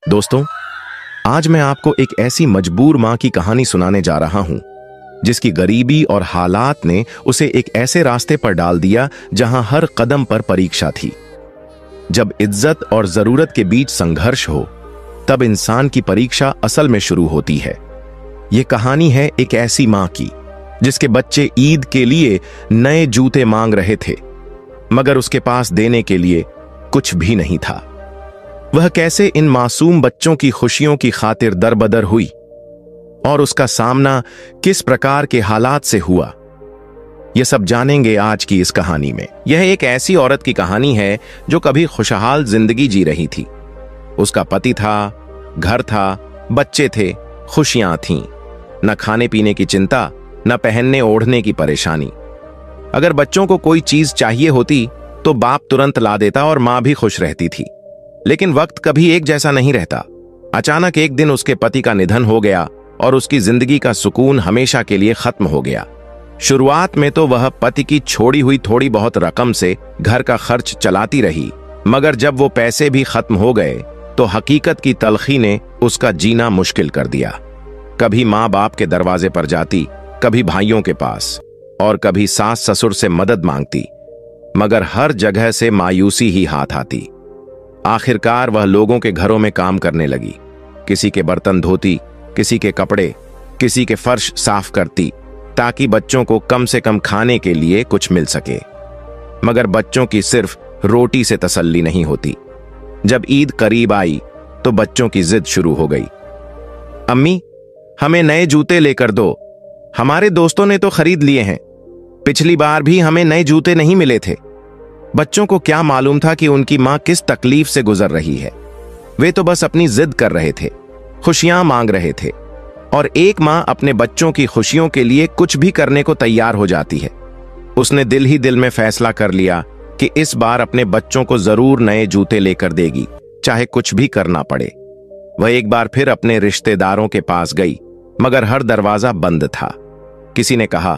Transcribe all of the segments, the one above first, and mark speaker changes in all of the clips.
Speaker 1: दोस्तों, आज मैं आपको एक ऐसी मजबूर मां की कहानी सुनाने जा रहा हूं जिसकी गरीबी और हालात ने उसे एक ऐसे रास्ते पर डाल दिया जहां हर कदम पर परीक्षा थी। जब इज्जत और जरूरत के बीच संघर्ष हो, तब इंसान की परीक्षा असल में शुरू होती है। यह कहानी है एक ऐसी मां की जिसके बच्चे ईद के लिए नए जूते मांग रहे थे, मगर उसके पास देने के लिए कुछ भी नहीं था। वह कैसे इन मासूम बच्चों की खुशियों की खातिर दरबदर हुई और उसका सामना किस प्रकार के हालात से हुआ, यह सब जानेंगे आज की इस कहानी में। यह एक ऐसी औरत की कहानी है जो कभी खुशहाल जिंदगी जी रही थी। उसका पति था, घर था, बच्चे थे, खुशियां थीं। न खाने पीने की चिंता, न पहनने ओढ़ने की परेशानी। अगर बच्चों को कोई चीज चाहिए होती तो बाप तुरंत ला देता और मां भी खुश रहती थी। लेकिन वक्त कभी एक जैसा नहीं रहता। अचानक एक दिन उसके पति का निधन हो गया और उसकी जिंदगी का सुकून हमेशा के लिए खत्म हो गया। शुरुआत में तो वह पति की छोड़ी हुई थोड़ी बहुत रकम से घर का खर्च चलाती रही, मगर जब वो पैसे भी खत्म हो गए तो हकीकत की तलखी ने उसका जीना मुश्किल कर दिया। कभी माँ बाप के दरवाजे पर जाती, कभी भाइयों के पास और कभी सास ससुर से मदद मांगती, मगर हर जगह से मायूसी ही हाथ आती। आखिरकार वह लोगों के घरों में काम करने लगी। किसी के बर्तन धोती, किसी के कपड़े, किसी के फर्श साफ करती, ताकि बच्चों को कम से कम खाने के लिए कुछ मिल सके। मगर बच्चों की सिर्फ रोटी से तसल्ली नहीं होती। जब ईद करीब आई तो बच्चों की जिद शुरू हो गई। अम्मी, हमें नए जूते लेकर दो। हमारे दोस्तों ने तो खरीद लिए हैं। पिछली बार भी हमें नए जूते नहीं मिले थे। बच्चों को क्या मालूम था कि उनकी मां किस तकलीफ से गुजर रही है। वे तो बस अपनी जिद कर रहे थे, खुशियां मांग रहे थे। और एक मां अपने बच्चों की खुशियों के लिए कुछ भी करने को तैयार हो जाती है। उसने दिल ही दिल में फैसला कर लिया कि इस बार अपने बच्चों को जरूर नए जूते लेकर देगी, चाहे कुछ भी करना पड़े। वह एक बार फिर अपने रिश्तेदारों के पास गई, मगर हर दरवाजा बंद था। किसी ने कहा,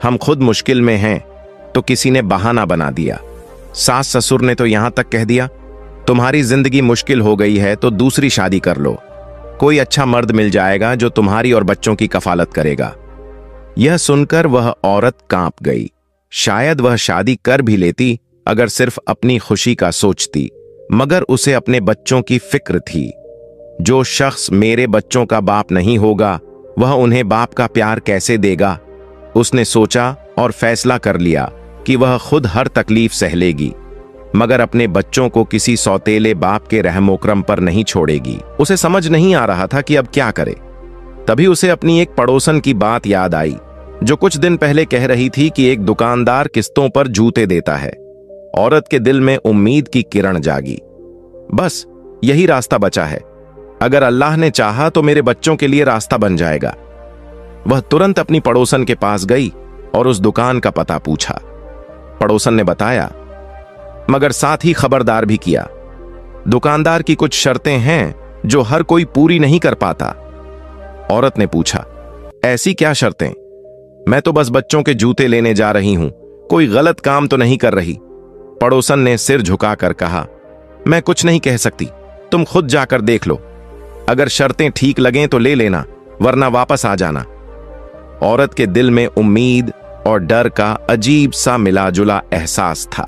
Speaker 1: हम खुद मुश्किल में हैं, तो किसी ने बहाना बना दिया। सास ससुर ने तो यहां तक कह दिया, तुम्हारी जिंदगी मुश्किल हो गई है तो दूसरी शादी कर लो। कोई अच्छा मर्द मिल जाएगा जो तुम्हारी और बच्चों की कफालत करेगा। यह सुनकर वह औरत कांप गई। शायद वह शादी कर भी लेती अगर सिर्फ अपनी खुशी का सोचती, मगर उसे अपने बच्चों की फिक्र थी। जो शख्स मेरे बच्चों का बाप नहीं होगा, वह उन्हें बाप का प्यार कैसे देगा। उसने सोचा और फैसला कर लिया कि वह खुद हर तकलीफ सह लेगी, मगर अपने बच्चों को किसी सौतेले बाप के रहमोकरम पर नहीं छोड़ेगी। उसे समझ नहीं आ रहा था कि अब क्या करे। तभी उसे अपनी एक पड़ोसन की बात याद आई, जो कुछ दिन पहले कह रही थी कि एक दुकानदार किस्तों पर जूते देता है। औरत के दिल में उम्मीद की किरण जागी। बस यही रास्ता बचा है। अगर अल्लाह ने चाहा तो मेरे बच्चों के लिए रास्ता बन जाएगा। वह तुरंत अपनी पड़ोसन के पास गई और उस दुकान का पता पूछा। पड़ोसन ने बताया, मगर साथ ही खबरदार भी किया, दुकानदार की कुछ शर्तें हैं जो हर कोई पूरी नहीं कर पाता। औरत ने पूछा, ऐसी क्या शर्तें? मैं तो बस बच्चों के जूते लेने जा रही हूं, कोई गलत काम तो नहीं कर रही। पड़ोसन ने सिर झुकाकर कहा, मैं कुछ नहीं कह सकती, तुम खुद जाकर देख लो। अगर शर्तें ठीक लगें तो ले लेना, वरना वापस आ जाना। औरत के दिल में उम्मीद और डर का अजीब सा मिला जुला एहसास था।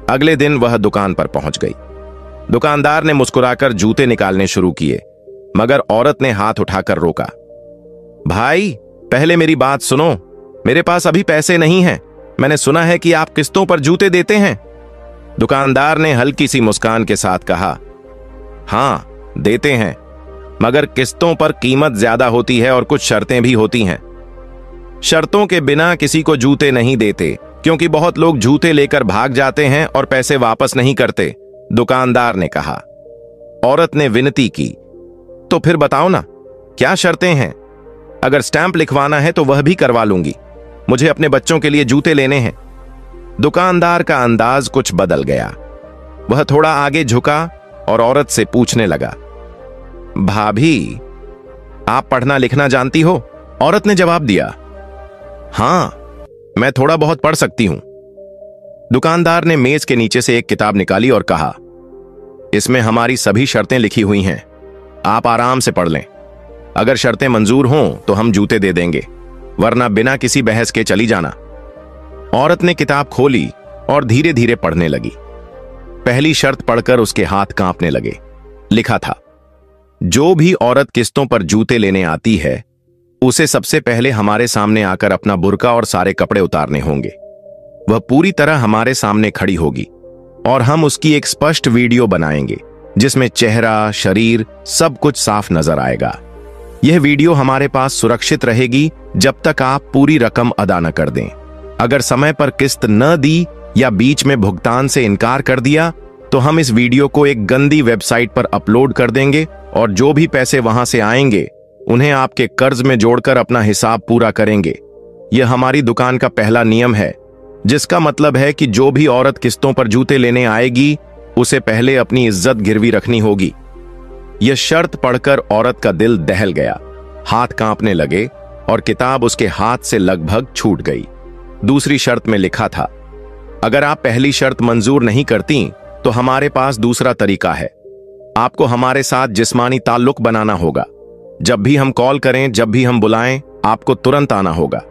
Speaker 1: अगले दिन वह दुकान पर पहुंच गई। दुकानदार ने मुस्कुराकर जूते निकालने शुरू किए, मगर औरत ने हाथ उठाकर रोका। भाई, पहले मेरी बात सुनो। मेरे पास अभी पैसे नहीं हैं। मैंने सुना है कि आप किस्तों पर जूते देते हैं। दुकानदार ने हल्की सी मुस्कान के साथ कहा, हां, देते हैं, मगर किस्तों पर कीमत ज्यादा होती है और कुछ शर्तें भी होती हैं। शर्तों के बिना किसी को जूते नहीं देते, क्योंकि बहुत लोग जूते लेकर भाग जाते हैं और पैसे वापस नहीं करते, दुकानदार ने कहा। औरत ने विनती की, तो फिर बताओ ना, क्या शर्तें हैं? अगर स्टैंप लिखवाना है तो वह भी करवा लूंगी। मुझे अपने बच्चों के लिए जूते लेने हैं। दुकानदार का अंदाज कुछ बदल गया। वह थोड़ा आगे झुका और औरत से पूछने लगा, भाभी, आप पढ़ना लिखना जानती हो? औरत ने जवाब दिया, हां, मैं थोड़ा बहुत पढ़ सकती हूं। दुकानदार ने मेज के नीचे से एक किताब निकाली और कहा, इसमें हमारी सभी शर्तें लिखी हुई हैं। आप आराम से पढ़ लें। अगर शर्तें मंजूर हों तो हम जूते दे देंगे, वरना बिना किसी बहस के चली जाना। औरत ने किताब खोली और धीरे धीरे पढ़ने लगी। पहली शर्त पढ़कर उसके हाथ कांपने लगे। लिखा था, जो भी औरत किस्तों पर जूते लेने आती है उसे सबसे पहले हमारे सामने आकर अपना बुर्का और सारे कपड़े उतारने होंगे। वह पूरी तरह हमारे सामने खड़ी होगी और हम उसकी एक स्पष्ट वीडियो बनाएंगे जिसमें चेहरा, शरीर सब कुछ साफ नजर आएगा। यह वीडियो हमारे पास सुरक्षित रहेगी जब तक आप पूरी रकम अदा न कर दें। अगर समय पर किस्त न दी या बीच में भुगतान से इनकार कर दिया तो हम इस वीडियो को एक गंदी वेबसाइट पर अपलोड कर देंगे और जो भी पैसे वहां से आएंगे उन्हें आपके कर्ज में जोड़कर अपना हिसाब पूरा करेंगे। यह हमारी दुकान का पहला नियम है, जिसका मतलब है कि जो भी औरत किस्तों पर जूते लेने आएगी उसे पहले अपनी इज्जत गिरवी रखनी होगी। यह शर्त पढ़कर औरत का दिल दहल गया, हाथ कांपने लगे और किताब उसके हाथ से लगभग छूट गई। दूसरी शर्त में लिखा था, अगर आप पहली शर्त मंजूर नहीं करती तो हमारे पास दूसरा तरीका है। आपको हमारे साथ जिस्मानी ताल्लुक बनाना होगा। जब भी हम कॉल करें, जब भी हम बुलाएं, आपको तुरंत आना होगा।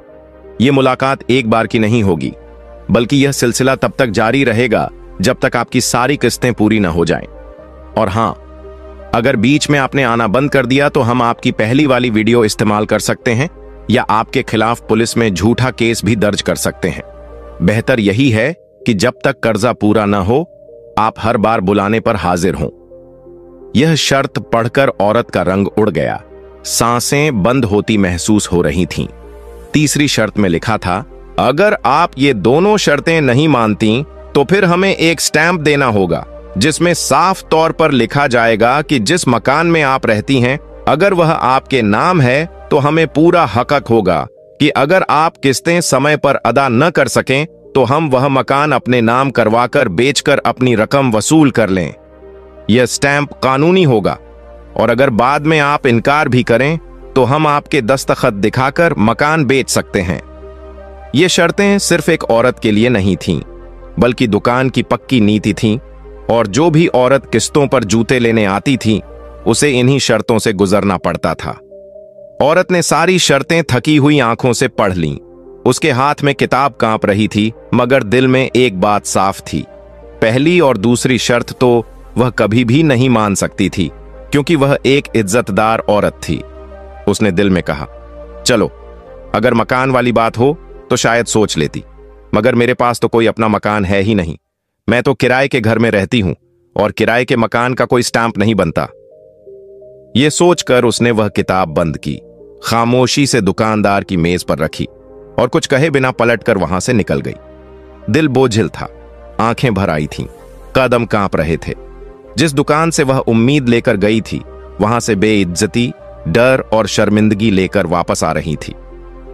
Speaker 1: यह मुलाकात एक बार की नहीं होगी, बल्कि यह सिलसिला तब तक जारी रहेगा जब तक आपकी सारी किस्तें पूरी न हो जाएं। और हां, अगर बीच में आपने आना बंद कर दिया तो हम आपकी पहली वाली वीडियो इस्तेमाल कर सकते हैं या आपके खिलाफ पुलिस में झूठा केस भी दर्ज कर सकते हैं। बेहतर यही है कि जब तक कर्जा पूरा न हो आप हर बार बुलाने पर हाजिर हों। यह शर्त पढ़कर औरत का रंग उड़ गया, सांसें बंद होती महसूस हो रही थीं। तीसरी शर्त में लिखा था, अगर आप ये दोनों शर्तें नहीं मानती तो फिर हमें एक स्टैंप देना होगा जिसमें साफ तौर पर लिखा जाएगा कि जिस मकान में आप रहती हैं अगर वह आपके नाम है तो हमें पूरा हक होगा कि अगर आप किस्तें समय पर अदा न कर सकें तो हम वह मकान अपने नाम करवाकर बेचकर अपनी रकम वसूल कर लें। यह स्टैंप कानूनी होगा और अगर बाद में आप इनकार भी करें तो हम आपके दस्तखत दिखाकर मकान बेच सकते हैं। ये शर्तें सिर्फ एक औरत के लिए नहीं थीं, बल्कि दुकान की पक्की नीति थीं और जो भी औरत किस्तों पर जूते लेने आती थी उसे इन्हीं शर्तों से गुजरना पड़ता था। औरत ने सारी शर्तें थकी हुई आंखों से पढ़ लीं। उसके हाथ में किताब कांप रही थी, मगर दिल में एक बात साफ थी। पहली और दूसरी शर्त तो वह कभी भी नहीं मान सकती थी, क्योंकि वह एक इज्जतदार औरत थी। उसने दिल में कहा, चलो अगर मकान वाली बात हो तो शायद सोच लेती, मगर मेरे पास तो कोई अपना मकान है ही नहीं। मैं तो किराए के घर में रहती हूं और किराए के मकान का कोई स्टैंप नहीं बनता। यह सोचकर उसने वह किताब बंद की, खामोशी से दुकानदार की मेज पर रखी और कुछ कहे बिना पलटकर वहां से निकल गई। दिल बोझिल था, आंखें भर आई थीं, कदम कांप रहे थे। जिस दुकान से वह उम्मीद लेकर गई थी वहां से बेइज्जती, डर और शर्मिंदगी लेकर वापस आ रही थी।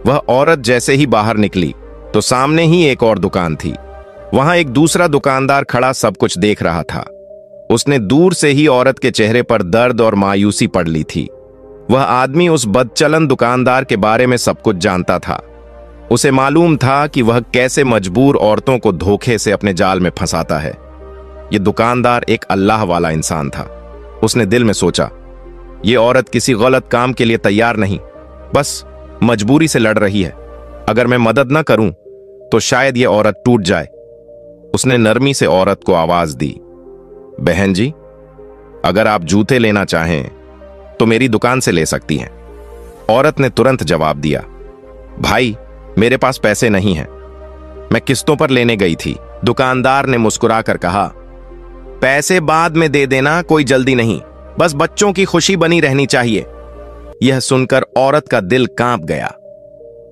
Speaker 1: वह औरत जैसे ही बाहर निकली तो सामने ही एक और दुकान थी। वहां एक दूसरा दुकानदार खड़ा सब कुछ देख रहा था। उसने दूर से ही औरत के चेहरे पर दर्द और मायूसी पढ़ ली थी। वह आदमी उस बदचलन दुकानदार के बारे में सब कुछ जानता था। उसे मालूम था कि वह कैसे मजबूर औरतों को धोखे से अपने जाल में फंसाता है। यह दुकानदार एक अल्लाह वाला इंसान था। उसने दिल में सोचा, यह औरत किसी गलत काम के लिए तैयार नहीं, बस मजबूरी से लड़ रही है। अगर मैं मदद न करूं तो शायद यह औरत टूट जाए। उसने नरमी से औरत को आवाज दी, बहन जी, अगर आप जूते लेना चाहें तो मेरी दुकान से ले सकती हैं। औरत ने तुरंत जवाब दिया, भाई मेरे पास पैसे नहीं हैं, मैं किस्तों पर लेने गई थी। दुकानदार ने मुस्कुराकर कहा, पैसे बाद में दे देना, कोई जल्दी नहीं, बस बच्चों की खुशी बनी रहनी चाहिए। यह सुनकर औरत का दिल कांप गया।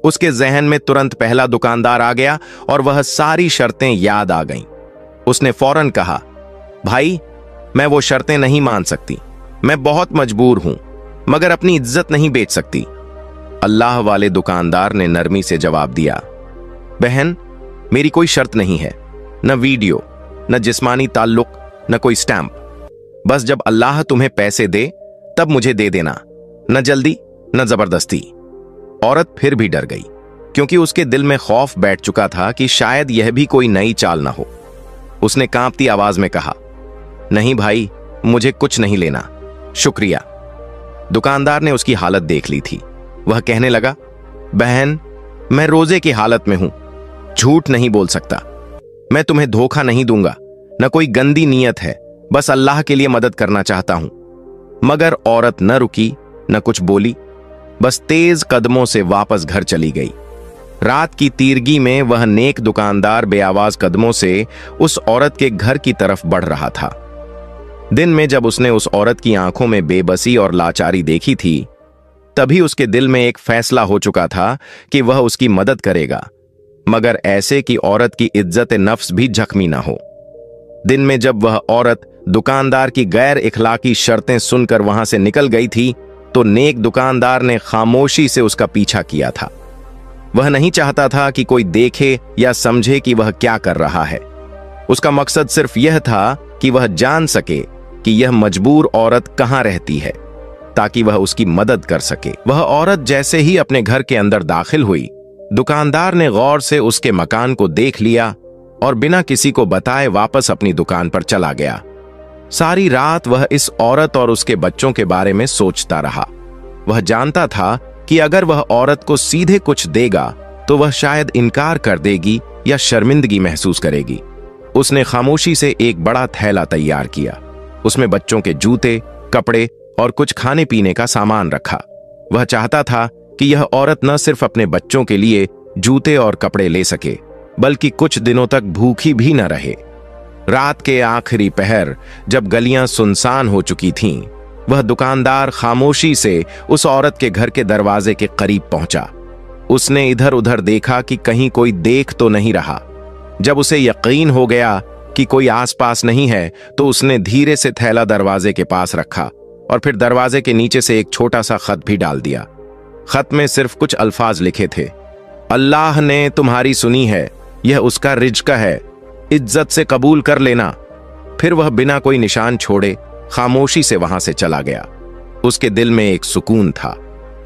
Speaker 1: उसके जहन में तुरंत पहला दुकानदार आ गया और वह सारी शर्तें याद आ गईं। उसने फौरन कहा, भाई मैं वो शर्तें नहीं मान सकती, मैं बहुत मजबूर हूं, मगर अपनी इज्जत नहीं बेच सकती। अल्लाह वाले दुकानदार ने नरमी से जवाब दिया, बहन मेरी कोई शर्त नहीं है, न वीडियो, न जिस्मानी ताल्लुक, न कोई स्टैंप। बस जब अल्लाह तुम्हें पैसे दे तब मुझे दे देना, न जल्दी न जबरदस्ती। औरत फिर भी डर गई, क्योंकि उसके दिल में खौफ बैठ चुका था कि शायद यह भी कोई नई चाल न हो। उसने कांपती आवाज में कहा, नहीं भाई, मुझे कुछ नहीं लेना, शुक्रिया। दुकानदार ने उसकी हालत देख ली थी। वह कहने लगा, बहन, मैं रोजे की हालत में हूं, झूठ नहीं बोल सकता, मैं तुम्हें धोखा नहीं दूंगा, न कोई गंदी नीयत है, बस अल्लाह के लिए मदद करना चाहता हूं। मगर औरत न रुकी, न कुछ बोली, बस तेज कदमों से वापस घर चली गई। रात की तीरगी में वह नेक दुकानदार बेआवाज कदमों से उस औरत के घर की तरफ बढ़ रहा था। दिन में जब उसने उस औरत की आंखों में बेबसी और लाचारी देखी थी, तभी उसके दिल में एक फैसला हो चुका था कि वह उसकी मदद करेगा, मगर ऐसे कि औरत की इज्जत नफ्स भी जख्मी ना हो। दिन में जब वह औरत दुकानदार की गैर इखलाकी शर्तें सुनकर वहां से निकल गई थी, तो नेक दुकानदार ने खामोशी से उसका पीछा किया था। वह नहीं चाहता था कि कोई देखे या समझे कि वह क्या कर रहा है। उसका मकसद सिर्फ यह था कि वह जान सके कि यह मजबूर औरत कहां रहती है, ताकि वह उसकी मदद कर सके। वह औरत जैसे ही अपने घर के अंदर दाखिल हुई, दुकानदार ने गौर से उसके मकान को देख लिया और बिना किसी को बताए वापस अपनी दुकान पर चला गया। सारी रात वह इस औरत और उसके बच्चों के बारे में सोचता रहा। वह जानता था कि अगर वह औरत को सीधे कुछ देगा तो वह शायद इनकार कर देगी या शर्मिंदगी महसूस करेगी। उसने खामोशी से एक बड़ा थैला तैयार किया। उसमें बच्चों के जूते, कपड़े और कुछ खाने पीने का सामान रखा। वह चाहता था कि यह औरत न सिर्फ अपने बच्चों के लिए जूते और कपड़े ले सके, बल्कि कुछ दिनों तक भूखी भी न रहे। रात के आखिरी पहर जब गलियां सुनसान हो चुकी थीं, वह दुकानदार खामोशी से उस औरत के घर के दरवाजे के करीब पहुंचा। उसने इधर उधर देखा कि कहीं कोई देख तो नहीं रहा। जब उसे यकीन हो गया कि कोई आसपास नहीं है, तो उसने धीरे से थैला दरवाजे के पास रखा और फिर दरवाजे के नीचे से एक छोटा सा खत भी डाल दिया। खत में सिर्फ कुछ अल्फाज लिखे थे, अल्लाह ने तुम्हारी सुनी है, यह उसका रिज्क है, इज्जत से कबूल कर लेना। फिर वह बिना कोई निशान छोड़े खामोशी से वहां से चला गया। उसके दिल में एक सुकून था,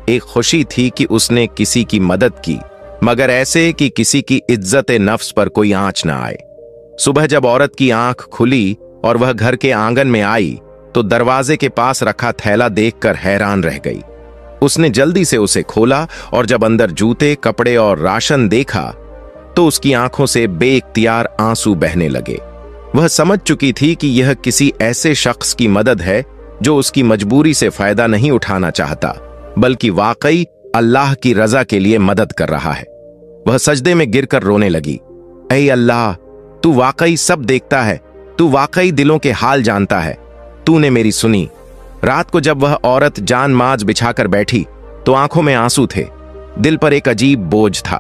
Speaker 1: एक खुशी थी कि उसने किसी की मदद की, मगर ऐसे कि किसी की इज्जत नफ्स पर कोई आंच ना आए। सुबह जब औरत की आंख खुली और वह घर के आंगन में आई, तो दरवाजे के पास रखा थैला देखकर हैरान रह गई। उसने जल्दी से उसे खोला और जब अंदर जूते, कपड़े और राशन देखा, तो उसकी आंखों से बेइख्तियार आंसू बहने लगे। वह समझ चुकी थी कि यह किसी ऐसे शख्स की मदद है जो उसकी मजबूरी से फायदा नहीं उठाना चाहता, बल्कि वाकई अल्लाह की रजा के लिए मदद कर रहा है। वह सजदे में गिरकर रोने लगी, ऐ अल्लाह, तू वाकई सब देखता है, तू वाकई दिलों के हाल जानता है, तूने मेरी सुनी। रात को जब वह औरत जान माज बिछाकर बैठी, तो आंखों में आंसू थे, दिल पर एक अजीब बोझ था।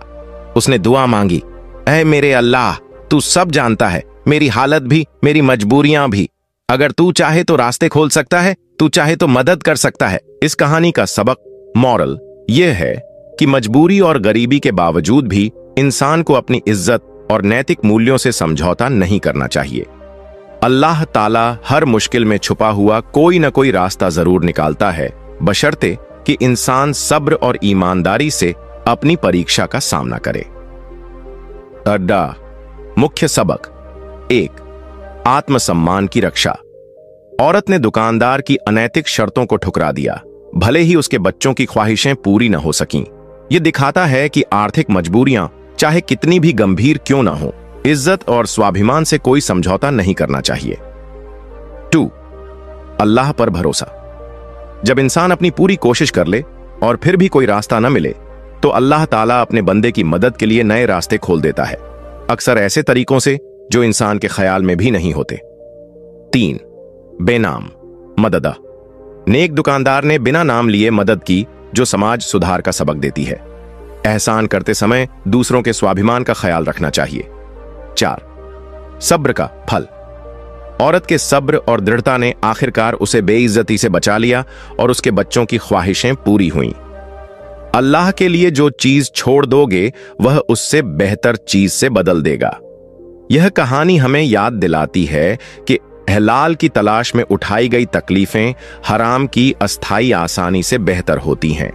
Speaker 1: उसने दुआ मांगी, ऐ मेरे अल्लाह, तू सब जानता है, मेरी हालत भी, मेरी मजबूरियां भी। अगर तू चाहे तो रास्ते खोल सकता है, तू चाहे तो मदद कर सकता है। इस कहानी का सबक, मॉरल, यह है कि मजबूरी और गरीबी के बावजूद भी इंसान को अपनी इज्जत और नैतिक मूल्यों से समझौता नहीं करना चाहिए। अल्लाह ताला हर मुश्किल में छुपा हुआ कोई न कोई रास्ता जरूर निकालता है, बशर्ते कि इंसान सब्र और ईमानदारी से अपनी परीक्षा का सामना करे। अड्डा मुख्य सबक 1, आत्मसम्मान की रक्षा। औरत ने दुकानदार की अनैतिक शर्तों को ठुकरा दिया, भले ही उसके बच्चों की ख्वाहिशें पूरी न हो सकीं। यह दिखाता है कि आर्थिक मजबूरियां चाहे कितनी भी गंभीर क्यों ना हो, इज्जत और स्वाभिमान से कोई समझौता नहीं करना चाहिए। 2, अल्लाह पर भरोसा। जब इंसान अपनी पूरी कोशिश कर ले और फिर भी कोई रास्ता न मिले, तो अल्लाह ताला अपने बंदे की मदद के लिए नए रास्ते खोल देता है, अक्सर ऐसे तरीकों से जो इंसान के ख्याल में भी नहीं होते। 3, बेनाम मदद। नेक दुकानदार ने बिना नाम लिए मदद की, जो समाज सुधार का सबक देती है। एहसान करते समय दूसरों के स्वाभिमान का ख्याल रखना चाहिए। 4, सब्र का फल। औरत के सब्र और दृढ़ता ने आखिरकार उसे बेइज्जती से बचा लिया और उसके बच्चों की ख्वाहिशें पूरी हुईं। अल्लाह के लिए जो चीज छोड़ दोगे, वह उससे बेहतर चीज से बदल देगा। यह कहानी हमें याद दिलाती है कि हलाल की तलाश में उठाई गई तकलीफें हराम की अस्थायी आसानी से बेहतर होती हैं।